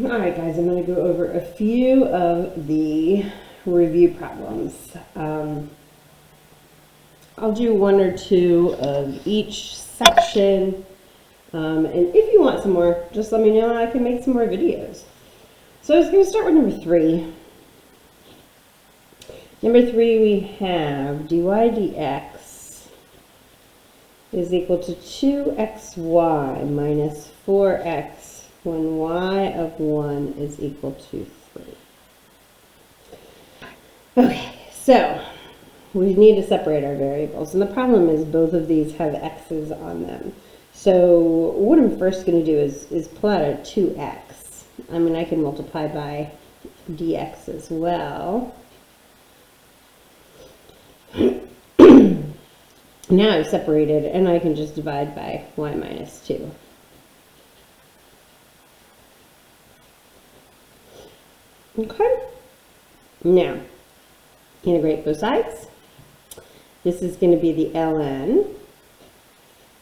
Alright guys, I'm going to go over a few of the review problems. I'll do one or two of each section, and if you want some more, just let me know and I can make some more videos. So I was going to start with number 3. Number 3, we have dy dx is equal to 2xy minus 4x when y of 1 is equal to 3. Okay, so we need to separate our variables, and the problem is both of these have x's on them. So what I'm first going to do is pull out a 2x. I mean, I can multiply by dx as well. Now I've separated, and I can just divide by y minus 2. Okay, now integrate both sides. This is going to be the ln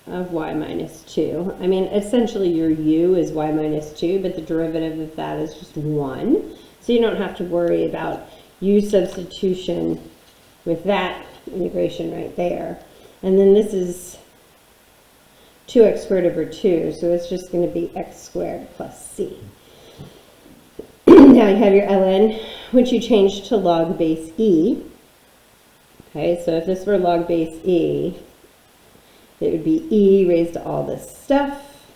of y minus 2. I mean, essentially your u is y minus 2, but the derivative of that is just 1. So you don't have to worry about u substitution with that integration right there. And then this is 2x squared over 2, so it's just going to be x squared plus c. Now you have your ln, which you change to log base e. Okay, so if this were log base e, it would be e raised to all this stuff.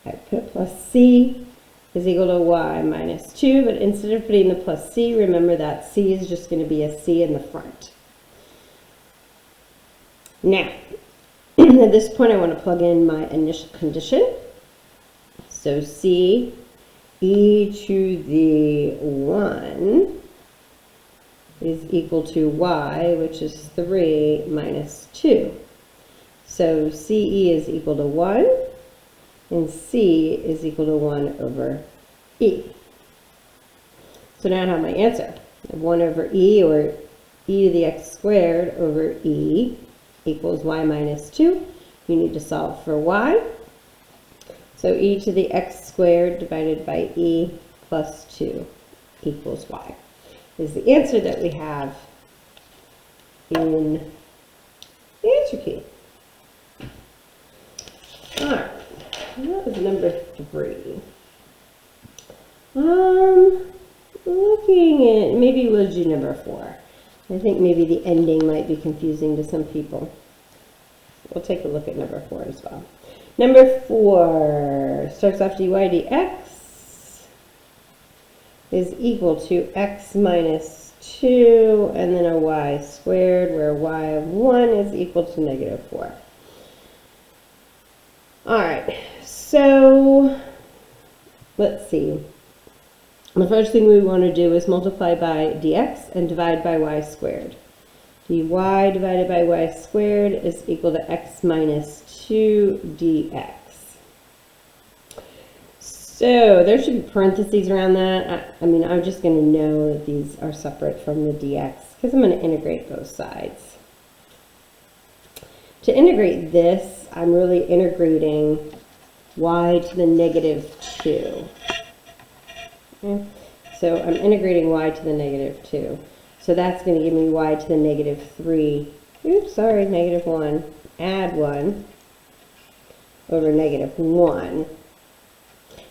I put plus c is equal to y minus 2, but instead of putting the plus c, remember that c is just going to be a c in the front. Now, at this point I want to plug in my initial condition. So c e to the 1 is equal to y, which is 3 minus 2. So ce is equal to 1, and c is equal to 1 over e. So now I have my answer. 1 over e, or e to the x squared over e, equals y minus 2. You need to solve for y. So e to the x squared divided by e plus 2 equals y is the answer that we have in the answer key. All right, that was number 3. Looking at, maybe we'll do number 4. I think maybe the ending might be confusing to some people. We'll take a look at number 4 as well. Number 4 starts off dy dx is equal to x minus 2 and then a y squared, where y of 1 is equal to negative 4. Alright, so let's see. The first thing we want to do is multiply by dx and divide by y squared. dy divided by y squared is equal to x minus 2 dx. So there should be parentheses around that. I mean, I'm just going to know that these are separate from the dx because I'm going to integrate both sides. To integrate this, I'm really integrating y to the negative 2. Okay. So I'm integrating y to the negative 2. So that's going to give me y to the negative 3. Oops, sorry, negative 1. Add 1 over negative 1.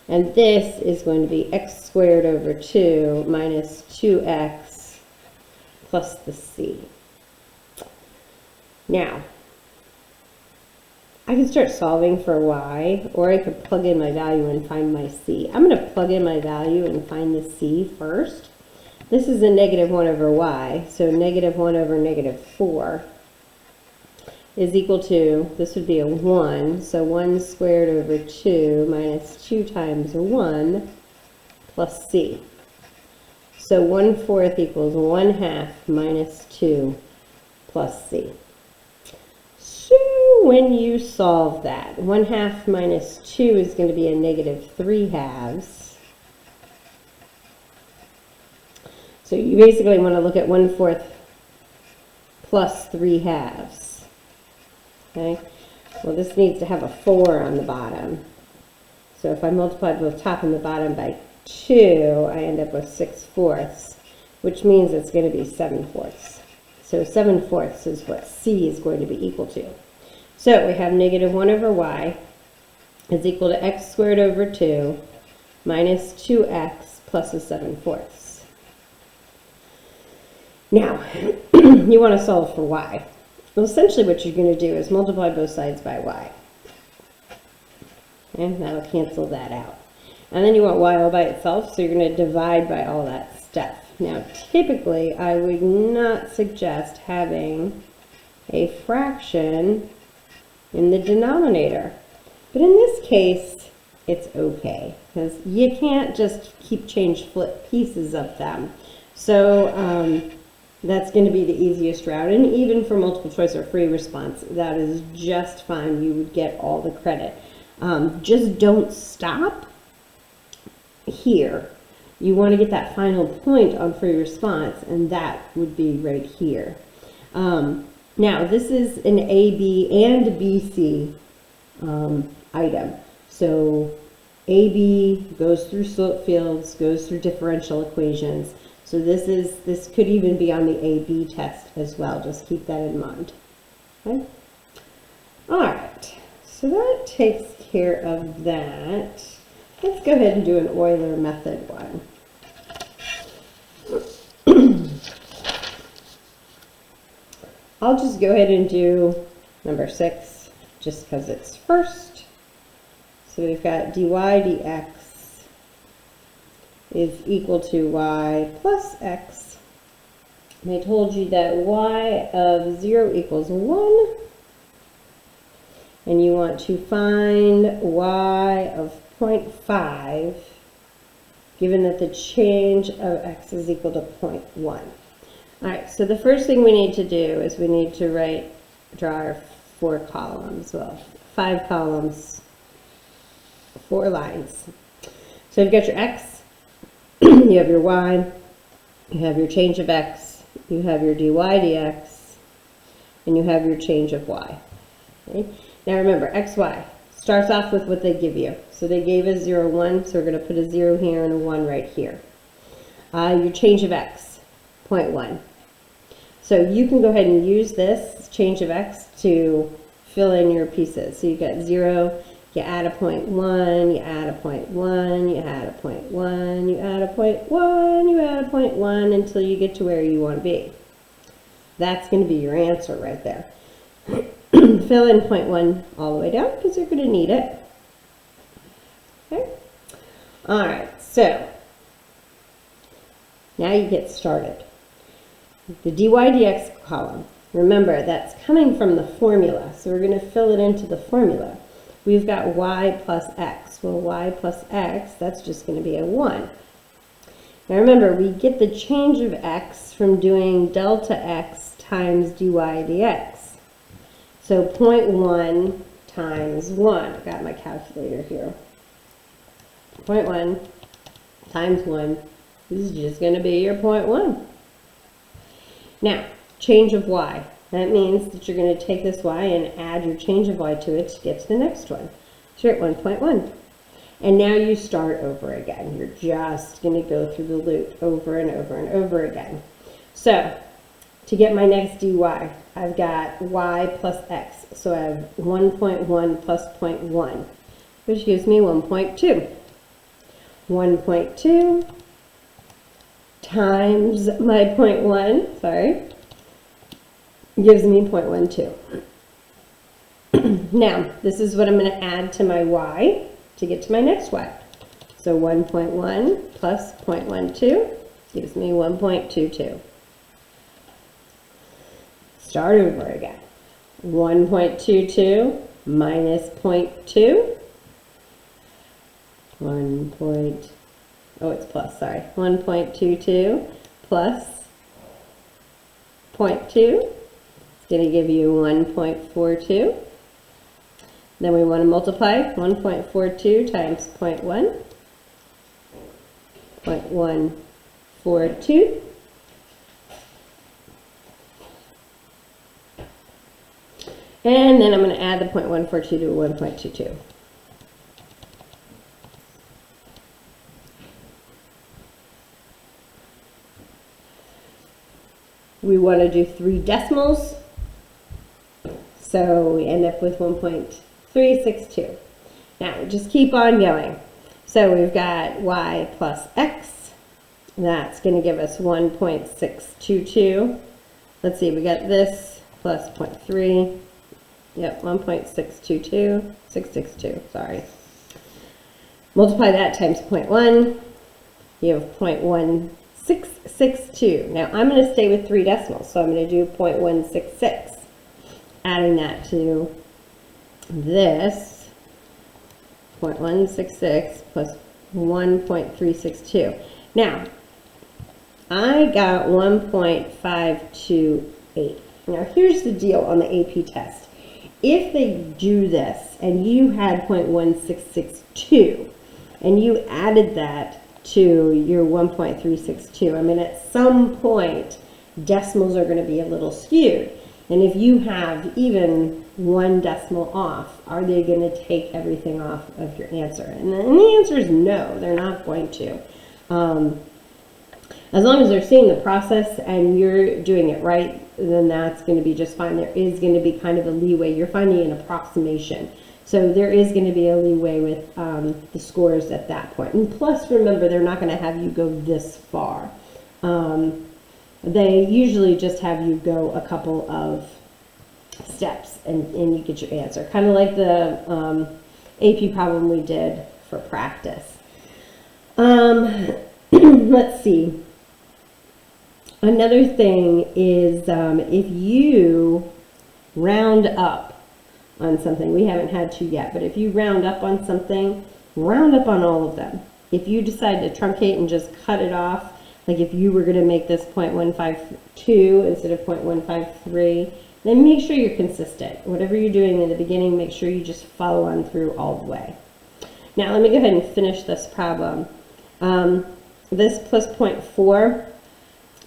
And this is going to be x squared over 2 minus 2x plus the c. Now, I can start solving for y, or I could plug in my value and find my c. I'm going to plug in my value and find the c first. This is a negative 1 over y, so negative 1 over negative 4 is equal to, this would be a 1, so 1 squared over 2 minus 2 times 1 plus c. So 1/4 equals 1/2 minus 2 plus c. So when you solve that, 1/2 minus 2 is going to be a negative 3/2. So you basically want to look at 1/4 plus 3/2. Okay, well this needs to have a 4 on the bottom. So if I multiply both top and the bottom by 2, I end up with 6/4, which means it's going to be 7/4. So 7/4 is what C is going to be equal to. So we have negative 1 over y is equal to x squared over 2 minus 2x plus a 7/4. Now, you want to solve for y. Well, essentially what you're going to do is multiply both sides by y. And that'll cancel that out. And then you want y all by itself, so you're going to divide by all that stuff. Now, typically, I would not suggest having a fraction in the denominator. But in this case, it's okay, because you can't just flip pieces of them. So that's going to be the easiest route. And even for multiple choice or free response, that is just fine. You would get all the credit. Just don't stop here. You want to get that final point on free response, and that would be right here. Now, this is an AB and BC item. So AB goes through slope fields, goes through differential equations. So this could even be on the AB test as well. Just keep that in mind. Okay? All right. So that takes care of that. Let's go ahead and do an Euler method one. I'll just go ahead and do number 6, just because it's first. So we've got dy dx is equal to y plus x. And I told you that y of 0 equals 1. And you want to find y of 0.5, given that the change of x is equal to 0.1. All right, so the first thing we need to do is we need to draw our 4 columns. Well, 5 columns, 4 lines. So you've got your x, you have your y, you have your change of x, you have your dy dx, and you have your change of y. Okay? Now remember, x, y starts off with what they give you. So they gave us 0, 1, so we're going to put a 0 here and a 1 right here. Your change of x, 0.1. So you can go ahead and use this change of x to fill in your pieces. So you got 0, you add a 0.1, you add a 0.1, you add a 0.1, you add a 0.1, you add a 0.1 until you get to where you want to be. That's going to be your answer right there. Fill in 0.1 all the way down because you're going to need it. Okay. All right, so now you get started. The dy dx column, remember that's coming from the formula, so we're going to fill it into the formula. We've got y plus x. Well, y plus x, that's just going to be a 1. Now remember, we get the change of x from doing delta x times dy dx. So 0.1 times 1. I've got my calculator here. 0.1 times 1 is just going to be your 0.1. Now, change of y. That means that you're going to take this y and add your change of y to it to get to the next one. So you're at 1.1. And now you start over again. You're just going to go through the loop over and over and over again. So, to get my next dy, I've got y plus x. So I have 1.1 plus 0.1, which gives me 1.2. 1.2 times my 0.1, gives me 0.12. Now, this is what I'm going to add to my y to get to my next y. So 1.1 plus 0.12 gives me 1.22. Start over again. 1.22 minus 0.2. 1.22 plus 0.2. It's going to give you 1.42. Then we want to multiply 1.42 times 0.1. 0.142. And then I'm going to add the 0.142 to 1.22. we want to do 3 decimals. So we end up with 1.362. Now just keep on going. So we've got y plus x. That's going to give us 1.622. Let's see, we got this plus 0.3. Yep, 1.622, 662, sorry. Multiply that times 0.1. You have 0.1662. Now I'm going to stay with 3 decimals, so I'm going to do 0.166. Adding that to this, 0.166 plus 1.362. Now, I got 1.528. Now, here's the deal on the AP test. If they do this and you had 0.1662 and you added that to your 1.362, I mean, at some point, decimals are going to be a little skewed. And if you have even 1 decimal off, are they going to take everything off of your answer? And the answer is no, they're not going to. As long as they're seeing the process and you're doing it right, then that's going to be just fine. There is going to be kind of a leeway. You're finding an approximation. So there is going to be a leeway with the scores at that point. And plus, remember, they're not going to have you go this far. They usually just have you go a couple of steps and you get your answer. Kind of like the AP problem we did for practice. Let's see. Another thing is if you round up on something, we haven't had to yet, but if you round up on something, round up on all of them. If you decide to truncate and just cut it off, like if you were going to make this 0.152 instead of 0.153, then make sure you're consistent. Whatever you're doing in the beginning, make sure you just follow on through all the way. Now let me go ahead and finish this problem. This plus 0.4,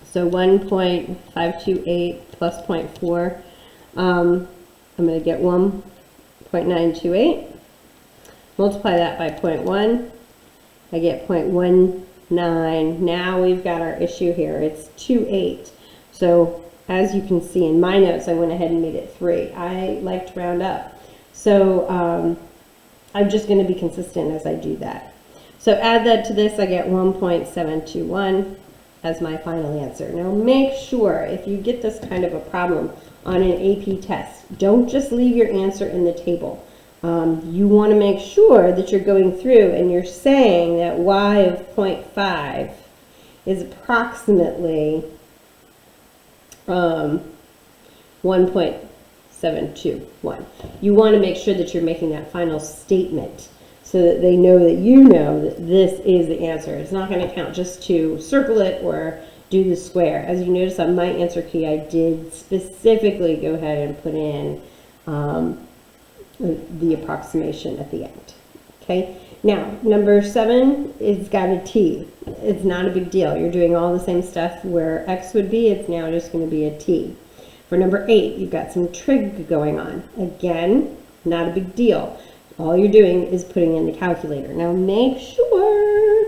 so 1.528 plus 0.4, I'm going to get 1.928. Multiply that by 0.1, I get 0.19. Now we've got our issue here. It's 28. So as you can see in my notes, I went ahead and made it 3. I like to round up. So I'm just going to be consistent as I do that. So add that to this, I get 1.721 as my final answer. Now make sure if you get this kind of a problem on an AP test, don't just leave your answer in the table. You want to make sure that you're going through and you're saying that y of 0.5 is approximately 1.721. You want to make sure that you're making that final statement so that they know that you know that this is the answer. It's not going to count just to circle it or do the square. As you notice on my answer key, I did specifically go ahead and put in the approximation at the end. Okay, now number 7 is got a T. It's not a big deal. You're doing all the same stuff where X would be. It's now just going to be a T. For number 8, you've got some trig going on. Again, not a big deal. All you're doing is putting in the calculator. Now make sure,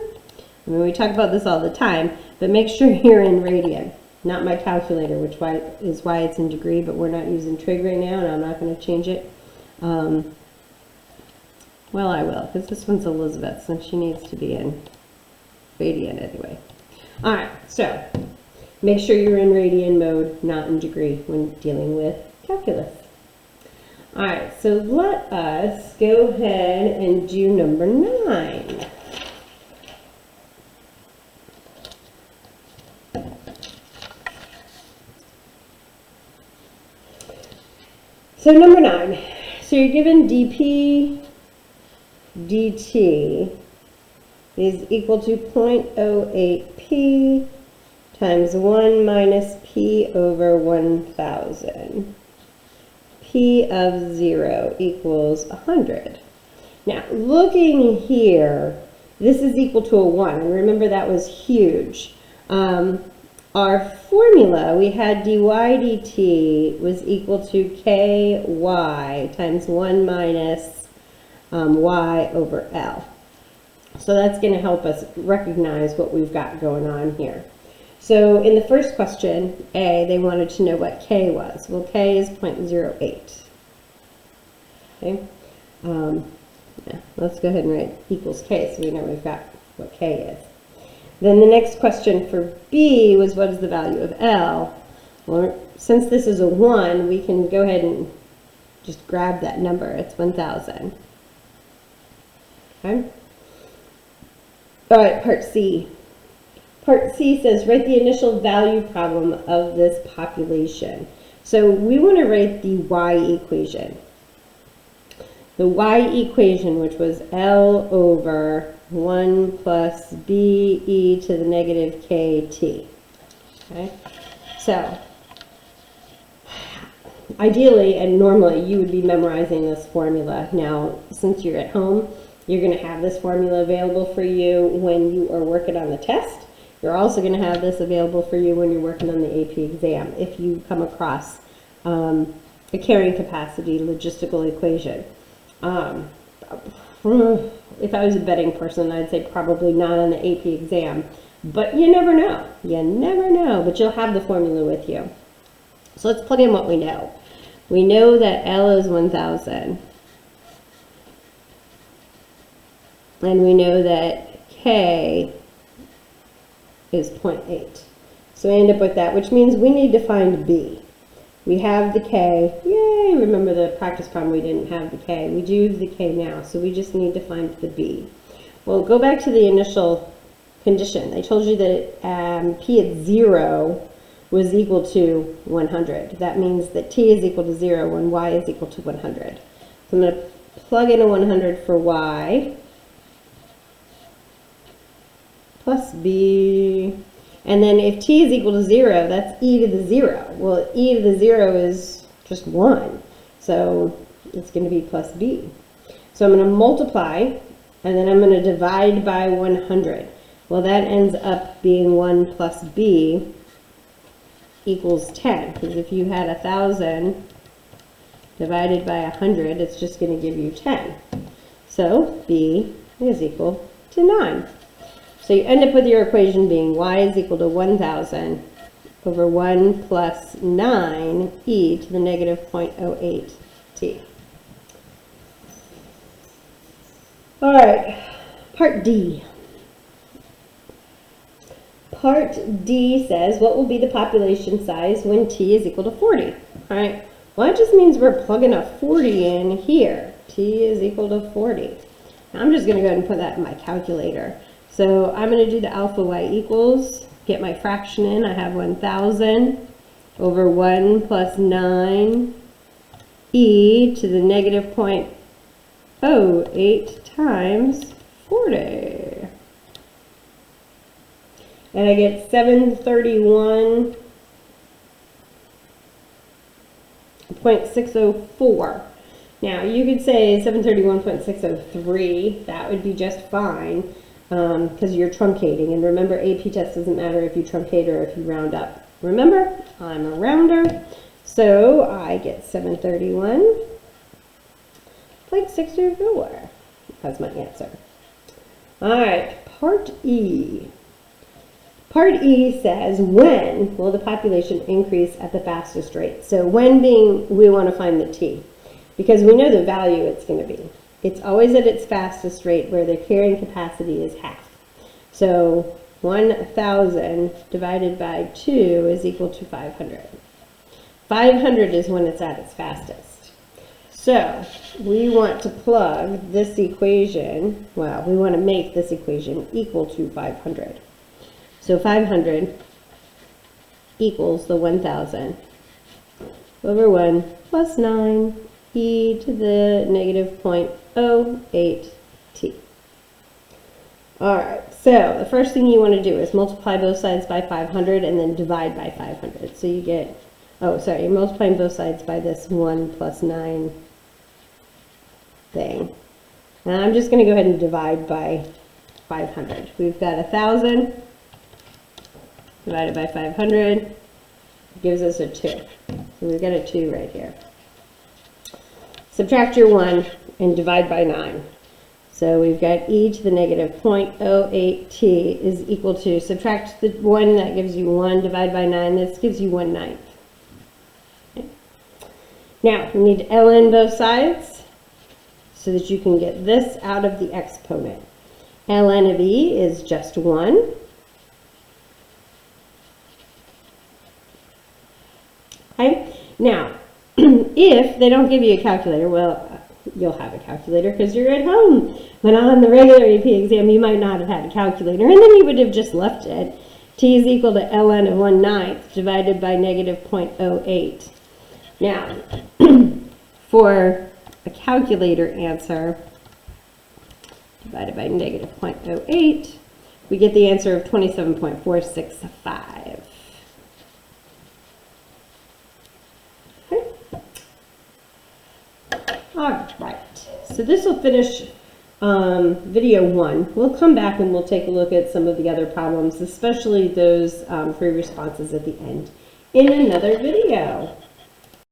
I mean, we talk about this all the time, but make sure you're in radian, not my calculator, which is why it's in degree, but we're not using trig right now, and I'm not going to change it. Well, I will, because this one's Elizabeth, and she needs to be in radian anyway. All right, so make sure you're in radian mode, not in degree when dealing with calculus. All right, so let us go ahead and do number 9. So number 9, so you're given dp dt is equal to 0.08p times 1 minus p over 1,000. P of 0 equals 100. Now, looking here, this is equal to a 1, and remember that was huge. Our formula, we had dy dt was equal to ky times 1 minus y over L. So that's going to help us recognize what we've got going on here. So in the first question, A, they wanted to know what K was. Well, K is 0.08. Okay. Yeah, let's go ahead and write equals K so we know we've got what K is. Then the next question for B was what is the value of L? Well, since this is a 1, we can go ahead and just grab that number. It's 1,000. Okay. All right, part C. Part C says write the initial value problem of this population. So we want to write the Y equation. The Y equation, which was L over 1 plus B e to the negative KT. Okay? So, ideally and normally you would be memorizing this formula. Now, since you're at home, you're going to have this formula available for you when you are working on the test. You're also going to have this available for you when you're working on the AP exam if you come across a carrying capacity logistical equation. If I was a betting person, I'd say probably not on the AP exam, but you never know. You never know, but you'll have the formula with you. So let's plug in what we know. We know that L is 1,000. And we know that K is 0.8. So we end up with that, which means we need to find B. We have the K. Yay! Remember the practice problem, we didn't have the K. We do have the K now, so we just need to find the B. Well, go back to the initial condition. They told you that P at 0 was equal to 100. That means that T is equal to 0 when Y is equal to 100. So I'm going to plug in a 100 for Y plus B. And then if T is equal to 0, that's e to the 0. Well, e to the 0 is just 1. So it's going to be plus B. So I'm going to multiply, and then I'm going to divide by 100. Well, that ends up being 1 plus B equals 10. Because if you had 1,000 divided by 100, it's just going to give you 10. So B is equal to 9. So you end up with your equation being Y is equal to 1,000 over 1 plus 9 e to the negative 0.08 t. All right, part D. Part D says, what will be the population size when t is equal to 40? All right, well, that just means we're plugging a 40 in here. T is equal to 40. Now, I'm just going to go ahead and put that in my calculator. So I'm going to do the alpha y equals, get my fraction in. I have 1,000 over 1 plus 9 e to the negative 0.08 times 40. And I get 731.604. Now you could say 731.603. That would be just fine. Because you're truncating, and remember AP test doesn't matter if you truncate or if you round up. Remember, I'm a rounder, so I get 731.604. That's my answer. All right, part E. Part E says, when will the population increase at the fastest rate? So when being, we want to find the T, because we know the value it's going to be. It's always at its fastest rate where the carrying capacity is half. So 1,000 divided by 2 is equal to 500. 500 is when it's at its fastest. So we want to plug this equation, well, we want to make this equation equal to 500. So 500 equals the 1,000 over 1 plus 9 e to the negative 0.08 t. All right, so the first thing you want to do is multiply both sides by 500 and then divide by 500. So you get, oh, sorry, you're multiplying both sides by this 1 plus 9 thing. And I'm just going to go ahead and divide by 500. We've got 1,000 divided by 500 gives us a 2. So we've got a 2 right here. Subtract your 1 and divide by 9. So we've got e to the negative 0.08t is equal to, subtract the 1, that gives you 1, divide by 9, this gives you 1/9. Okay. Now, we need to ln both sides so that you can get this out of the exponent. ln of e is just 1. Okay, now, if they don't give you a calculator, well, you'll have a calculator because you're at home. But on the regular AP exam, you might not have had a calculator, and then you would have just left it. T is equal to ln of 1/9 divided by negative 0.08. Now, for a calculator answer, divided by negative 0.08, we get the answer of 27.465. All right, so this will finish video 1. We'll come back and we'll take a look at some of the other problems, especially those free responses at the end, in another video.